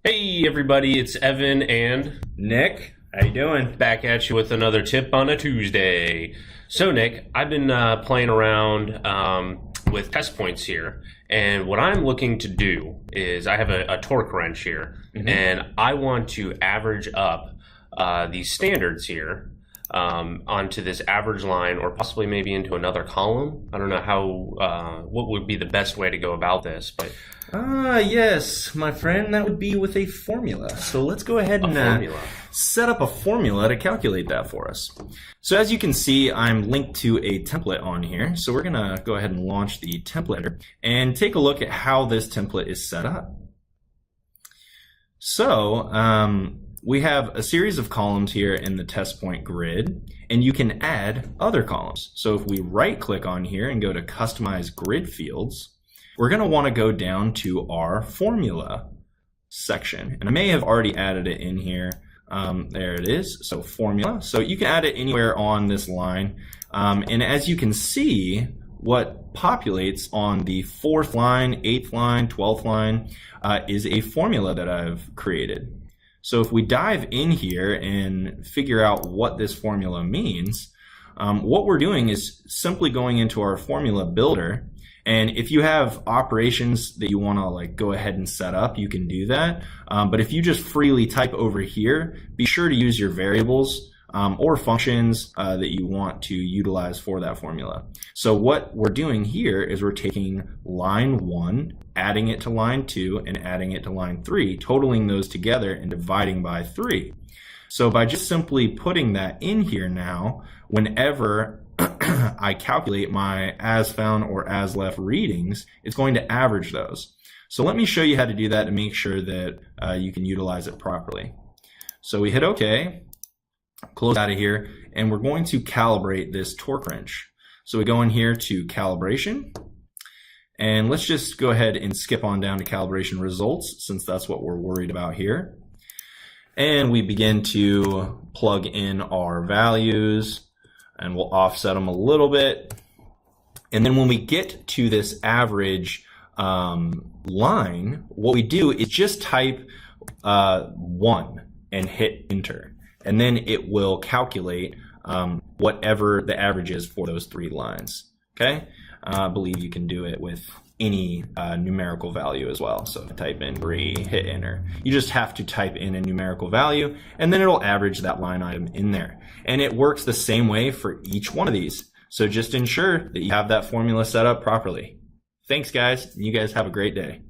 Hey everybody, it's Evan and Nick, how you doing? back at you with another tip on a Tuesday. So Nick, I've been playing around with test points here, and what I'm looking to do is I have a torque wrench here, and I want to average up these standards here onto this average line, or possibly maybe into another column. I don't know how what would be the best way to go about this, but Yes, my friend, that would be with a formula. So let's go ahead and set up a formula to calculate that for us. So as you can see, I'm linked to a template on here. So we're gonna go ahead and launch the template and take a look at how this template is set up. So we have a series of columns here in the test point grid, and you can add other columns. So if we right click on here and go to customize grid fields, we're going to want to go down to our formula section. And I may have already added it in here. There it is. So formula. So you can add it anywhere on this line. And as you can see, what populates on the 4th line, 8th line, 12th line is a formula that I've created. So if we dive in here and figure out what this formula means, what we're doing is simply going into our formula builder. And if you have operations that you want to go ahead and set up, you can do that. But if you just freely type over here, be sure to use your variables or functions that you want to utilize for that formula. So what we're doing here is we're taking line 1, adding it to line 2, and adding it to line 3, totaling those together and dividing by 3. So by just simply putting that in here now, whenever I calculate my as found or as left readings, it's going to average those. So let me show you how to do that to make sure that you can utilize it properly. So we hit OK, close out of here, and we're going to calibrate this torque wrench. So we go in here to calibration, and let's just go ahead and skip on down to calibration results, since that's what we're worried about here. And we begin to plug in our values, and we'll offset them a little bit. And then when we get to this average line, what we do is just type 1 and hit enter. And then it will calculate whatever the average is for those 3 lines. Okay? I believe you can do it with any numerical value as well. So type in 3, hit enter. You just have to type in a numerical value, and then it'll average that line item in there. And it works the same way for each one of these. So just ensure that you have that formula set up properly. Thanks, guys. You guys have a great day.